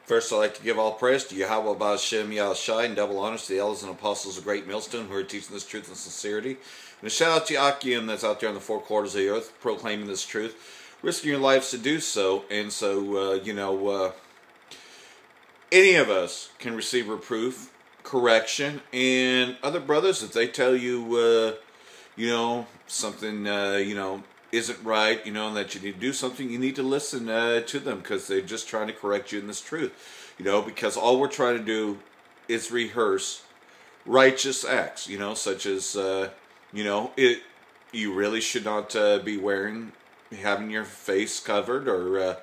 First, I'd like to give all praise to Yahweh Ba'Shem Yahushai and double honors to the elders and apostles of Great Millstone who are teaching this truth in sincerity. And a shout out to Akim that's out there on the four quarters of the earth proclaiming this truth, risking your lives to do so. And so, any of us can receive reproof, correction, and other brothers, if they tell you, something, isn't right, and that you need to do something, you need to listen to them because they're just trying to correct you in this truth, because all we're trying to do is rehearse righteous acts, such as, you really should not be having your face covered or,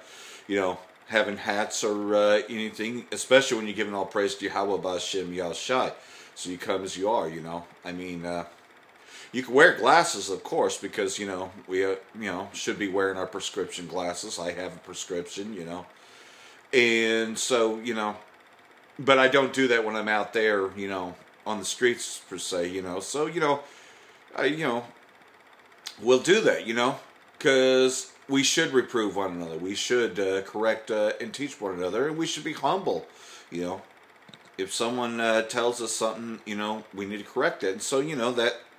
having hats or anything, especially when you're giving all praise to Yahweh Ba'Shem Yahushai. So you come as you are, you can wear glasses, of course, because, we, should be wearing our prescription glasses. I have a prescription, and so, but I don't do that when I'm out there, on the streets, per se, so, we'll do that, because we should reprove one another. We should correct and teach one another, and we should be humble, If someone tells us something, we need to correct it. And so,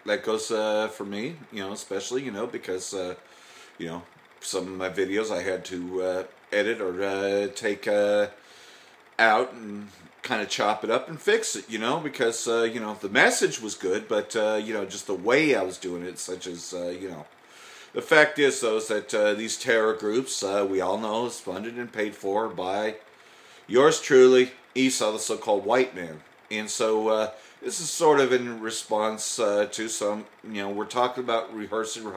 that goes for me, especially, because, some of my videos I had to edit or take out and kind of chop it up and fix it, because, the message was good, but, just the way I was doing it, such as, the fact is, though, is that these terror groups, we all know, is funded and paid for by yours truly, Esau, the so-called white man. And so, this is sort of in response to some, we're talking about rehearsing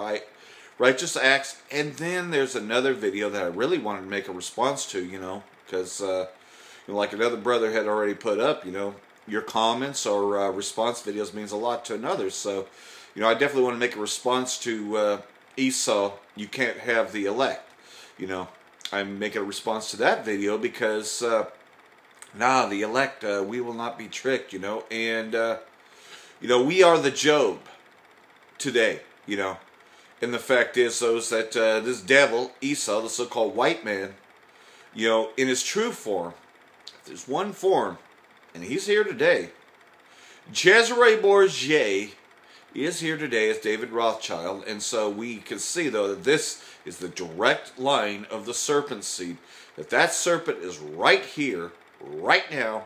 righteous acts, and then there's another video that I really wanted to make a response to, because, like another brother had already put up, your comments or response videos means a lot to another, so, I definitely want to make a response to Esau, you can't have the elect, I'm making a response to that video because, the elect, we will not be tricked, and, we are the Job today, and the fact is, though, is that this devil, Esau, the so-called white man, in his true form, if there's one form, and he's here today, Cesare Borgia is here today as David Rothschild, and so we can see, though, that this is the direct line of the serpent seed, that serpent is right here, right now,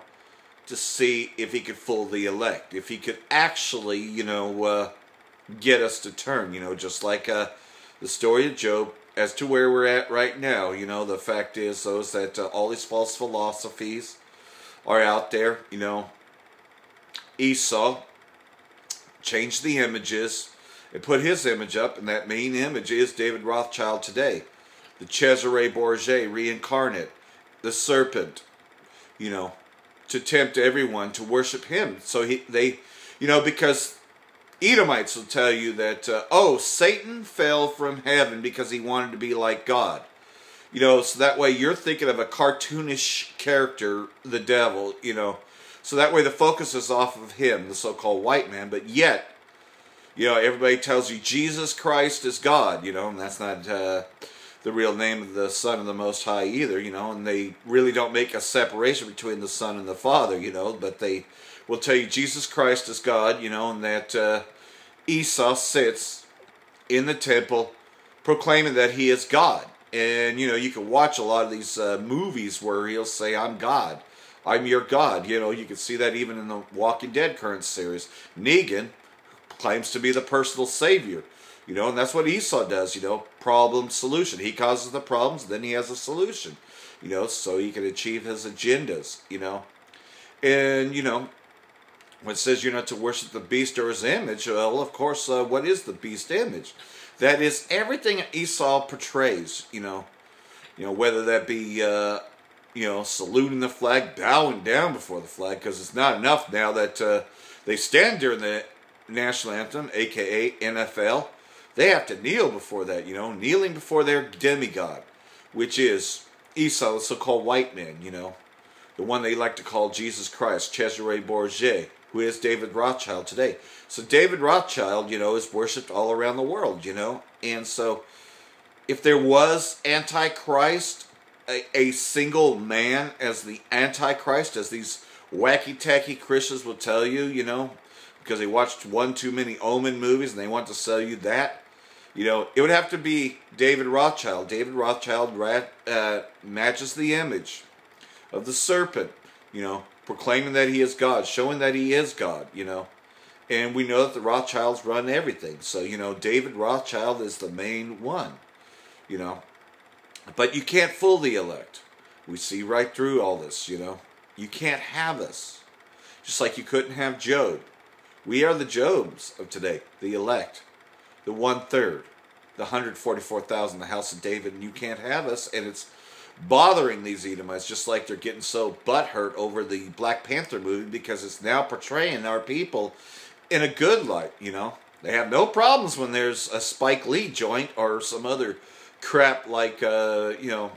to see if he could fool the elect, if he could actually, get us to turn, just like the story of Job, as to where we're at right now, the fact is, though, is that all these false philosophies are out there, Esau changed the images and put his image up, and that main image is David Rothschild today, the Cesare Borgia reincarnate, the serpent, to tempt everyone to worship him. So because Edomites will tell you that, Satan fell from heaven because he wanted to be like God. So that way you're thinking of a cartoonish character, the devil, So that way the focus is off of him, the so-called white man, but yet, everybody tells you Jesus Christ is God, and that's not the real name of the Son of the Most High either, and they really don't make a separation between the Son and the Father, but they will tell you Jesus Christ is God, and that Esau sits in the temple proclaiming that he is God. And, you can watch a lot of these movies where he'll say, I'm God. I'm your God. You can see that even in the Walking Dead current series. Negan claims to be the personal savior. And that's what Esau does, problem, solution. He causes the problems, then he has a solution, so he can achieve his agendas, And, when it says you're not to worship the beast or his image, well, of course, what is the beast image? That is everything Esau portrays, whether that be, saluting the flag, bowing down before the flag, because it's not enough now that they stand during the national anthem, a.k.a. NFL. They have to kneel before that, kneeling before their demigod, which is Esau, the so-called white man, the one they like to call Jesus Christ, Cesare Borgia, who is David Rothschild today. So David Rothschild, is worshipped all around the world, and so if there was Antichrist a single man as the Antichrist, as these wacky-tacky Christians will tell you, you know, because they watched one too many Omen movies and they want to sell you that. You know, it would have to be David Rothschild. David Rothschild matches the image of the serpent, you know, proclaiming that he is God, showing that he is God, you know. And we know that the Rothschilds run everything. So, you know, David Rothschild is the main one, you know. But you can't fool the elect. We see right through all this, you know. You can't have us. Just like you couldn't have Job. We are the Jobs of today, the elect. The 1/3, the 144,000, the house of David, and you can't have us. And it's bothering these Edomites, just like they're getting so butthurt over the Black Panther movie because it's now portraying our people in a good light, you know. They have no problems when there's a Spike Lee joint or some other crap like, you know,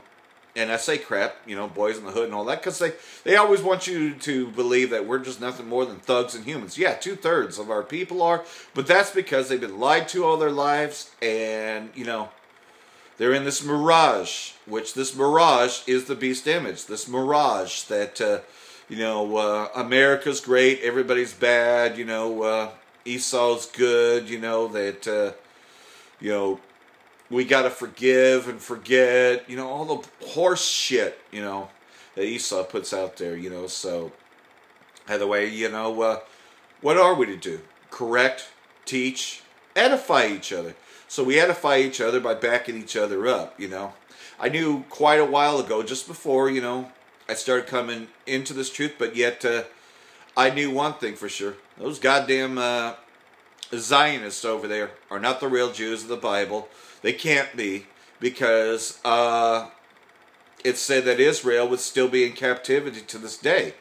and I say crap, you know, Boys in the Hood and all that, because they always want you to believe that we're just nothing more than thugs and humans. Yeah, 2/3 of our people are, but that's because they've been lied to all their lives, and, you know, they're in this mirage, which this mirage is the beast image. This mirage that, you know, America's great, everybody's bad, you know, Esau's good, you know, that, you know, we got to forgive and forget, you know, all the horse shit, you know, that Esau puts out there, you know. So, either way, you know, what are we to do? Correct, teach, edify each other. So we edify each other by backing each other up, you know. I knew quite a while ago, just before, you know, I started coming into this truth, but yet I knew one thing for sure. Those goddamn Zionists over there are not the real Jews of the Bible. They can't be, because it said that Israel would still be in captivity to this day.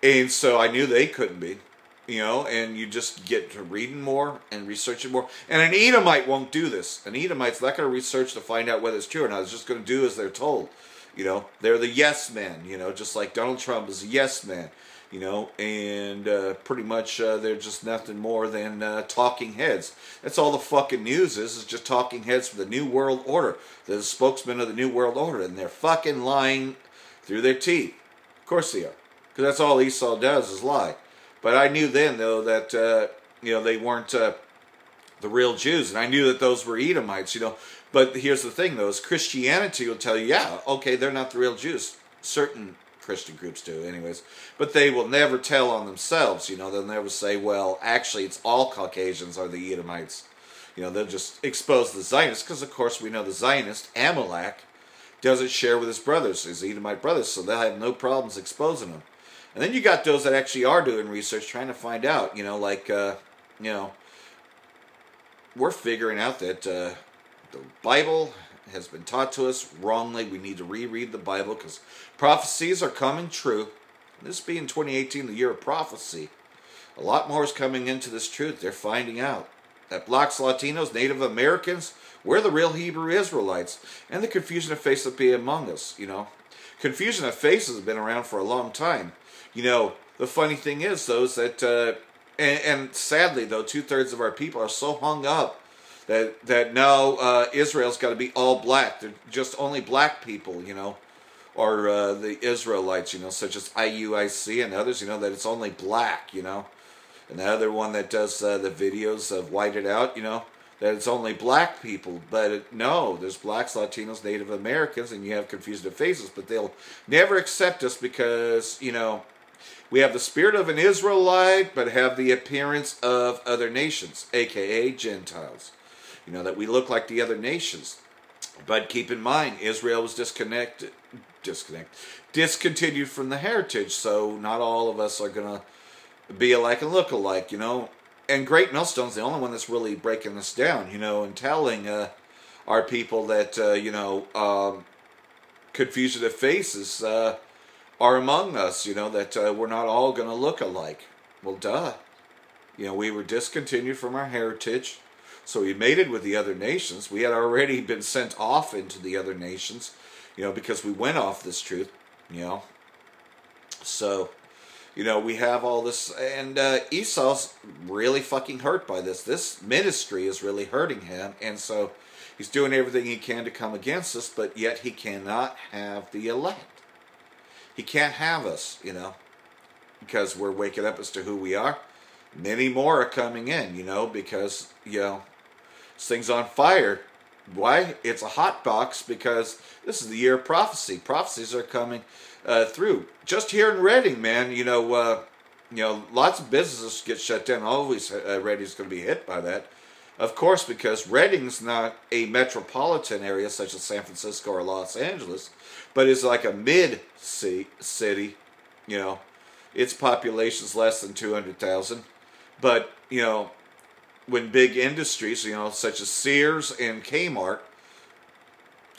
And so I knew they couldn't be, you know, and you just get to reading more and researching more. And an Edomite won't do this. An Edomite's not going to research to find out whether it's true or not. It's just going to do as they're told. You know, they're the yes men, you know, just like Donald Trump is a yes man. You know, and pretty much they're just nothing more than talking heads. That's all the fucking news is just talking heads for the New World Order. They're the spokesman of the New World Order, and they're fucking lying through their teeth. Of course they are, because that's all Esau does is lie. But I knew then, though, that, you know, they weren't the real Jews, and I knew that those were Edomites, you know. But here's the thing, though, is Christianity will tell you, yeah, okay, they're not the real Jews. Certain Christian groups do, anyways. But they will never tell on themselves, you know. They'll never say, well, actually, it's all Caucasians are the Edomites. You know, they'll just expose the Zionists, because, of course, we know the Zionist, Amalek, doesn't share with his brothers, his Edomite brothers, so they'll have no problems exposing them. And then you got those that actually are doing research, trying to find out, you know, like, you know, we're figuring out that the Bible has been taught to us wrongly. We need to reread the Bible because prophecies are coming true. This being 2018, the year of prophecy, a lot more is coming into this truth. They're finding out that blacks, Latinos, Native Americans, we're the real Hebrew Israelites, and the confusion of faces will be among us, you know. Confusion of faces has been around for a long time. You know, the funny thing is, though, is that, and sadly, though, 2/3 of our people are so hung up that now Israel's got to be all black. They're just only black people, you know, or the Israelites, you know, such as IUIC and others, you know, that it's only black, you know. And the other one that does the videos of White It Out, you know, that it's only black people. But no, there's blacks, Latinos, Native Americans, and you have confusion of faces, but they'll never accept us because, you know, we have the spirit of an Israelite, but have the appearance of other nations, a.k.a. Gentiles. You know, that we look like the other nations. But keep in mind, Israel was discontinued from the heritage, so not all of us are going to be alike and look alike, you know. And Great Millstone's the only one that's really breaking this down, you know, and telling our people that, you know, confusion of faces are among us, you know, that we're not all going to look alike. Well, duh. You know, we were discontinued from our heritage, so we mated with the other nations. We had already been sent off into the other nations, you know, because we went off this truth, you know. So, you know, we have all this, and Esau's really fucking hurt by this. This ministry is really hurting him, and so He's doing everything he can to come against us, but yet he cannot have the elect. He can't have us, because we're waking up as to who we are. Many more are coming in, because, this thing's on fire. Why? It's a hot box because this is the year of prophecy. Prophecies are coming through. Just here in Reading, man, lots of businesses get shut down. Always Reading's going to be hit by that. Of course, because Reading's not a metropolitan area such as San Francisco or Los Angeles, but is like a mid-city, its population's less than 200,000. But, when big industries, such as Sears and Kmart,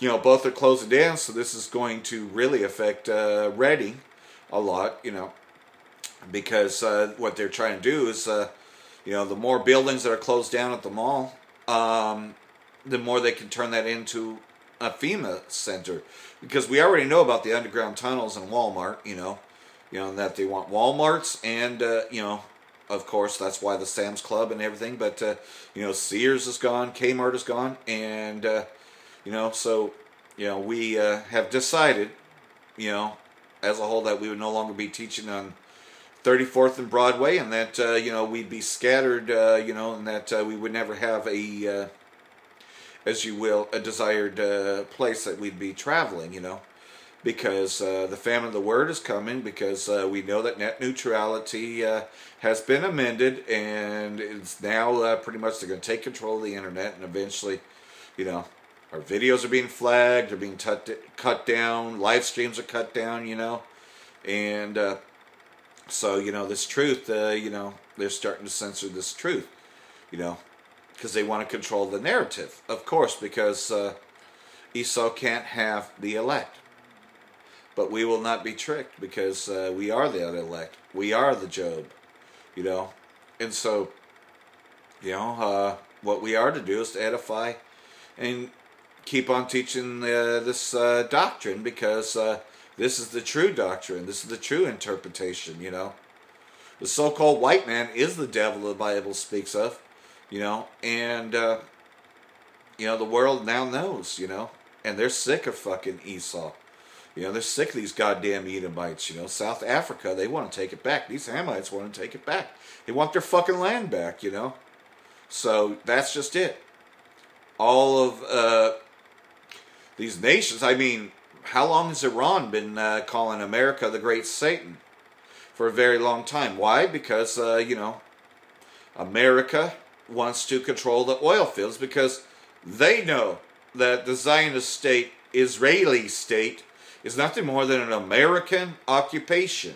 both are closing down, so this is going to really affect Reading a lot, because what they're trying to do is, the more buildings that are closed down at the mall, the more they can turn that into a FEMA center. Because we already know about the underground tunnels in Walmart, that they want Walmarts and, of course, that's why the Sam's Club and everything. But, Sears is gone, Kmart is gone. And, so, we have decided, as a whole that we would no longer be teaching on 34th and Broadway. And that, we'd be scattered, and that we would never have a, as you will, a desired place that we'd be traveling, because the famine of the word is coming, because we know that net neutrality has been amended, and it's now pretty much they're going to take control of the internet, and eventually, our videos are being flagged, they're being cut down, live streams are cut down, and so, this truth, they're starting to censor this truth, because they want to control the narrative, of course, because Esau can't have the elect. But we will not be tricked, because we are the elect. We are the Job, And so, what we are to do is to edify and keep on teaching this doctrine, because this is the true doctrine. This is the true interpretation, The so-called white man is the devil the Bible speaks of, and, the world now knows, and they're sick of fucking Esau. They're sick of these goddamn Edomites, South Africa, they want to take it back. These Hamites want to take it back. They want their fucking land back, So, that's just it. All of these nations, I mean, how long has Iran been calling America the Great Satan? For a very long time. Why? Because, America wants to control the oil fields, because they know that the Zionist state, Israeli state, is nothing more than an American occupation.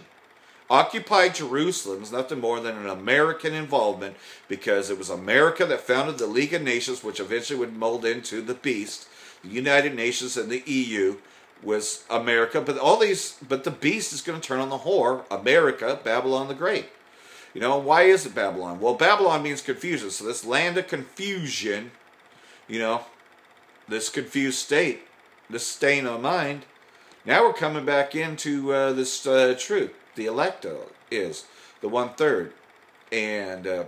Occupied Jerusalem is nothing more than an American involvement, because it was America that founded the League of Nations, which eventually would mold into the beast. The United Nations and the EU was America, but the beast is going to turn on the whore, America, Babylon the Great. Why is it Babylon? Well, Babylon means confusion, so this land of confusion, this confused state, this stain of mind. Now we're coming back into this truth. The elect is the 1/3. And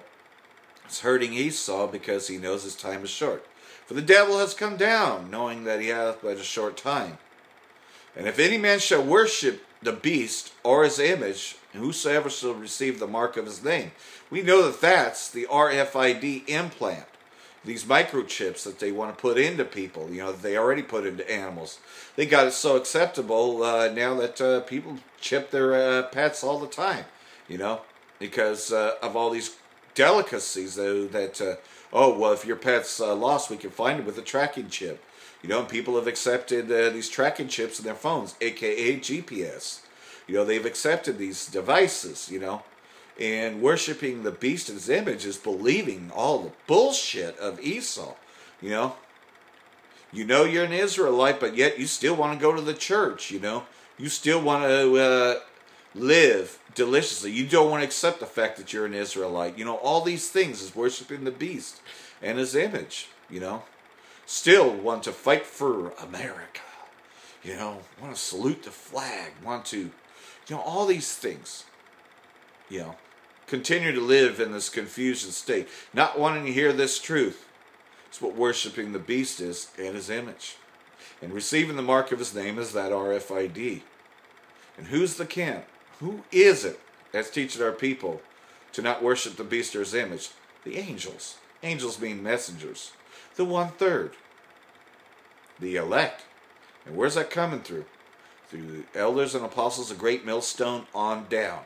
it's hurting Esau because he knows his time is short. For the devil has come down, knowing that he hath but a short time. And if any man shall worship the beast or his image, and whosoever shall receive the mark of his name. We know that that's the RFID implant. These microchips that they want to put into people, that they already put into animals. They got it so acceptable now that people chip their pets all the time, because of all these delicacies, though, that, if your pet's lost, we can find it with a tracking chip. And people have accepted these tracking chips in their phones, a.k.a. GPS. They've accepted these devices, And worshiping the beast in his image is believing all the bullshit of Esau. You're an Israelite, but yet you still want to go to the church, You still want to live deliciously. You don't want to accept the fact that you're an Israelite. All these things is worshiping the beast and his image, Still want to fight for America. Want to salute the flag. Want to, all these things. Continue to live in this confusion state, not wanting to hear this truth, It's what worshiping the beast is and his image. And receiving the mark of his name is that RFID. And who's the kin? Who is it that's teaching our people to not worship the beast or his image? The angels. Angels mean messengers. The 1/3. The elect. And where's that coming through? Through the elders and apostles, a great millstone on down.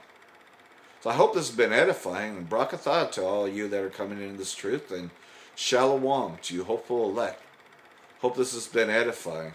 So I hope this has been edifying, and brakatha to all of you that are coming into this truth, and shalom to you hopeful elect. Hope this has been edifying.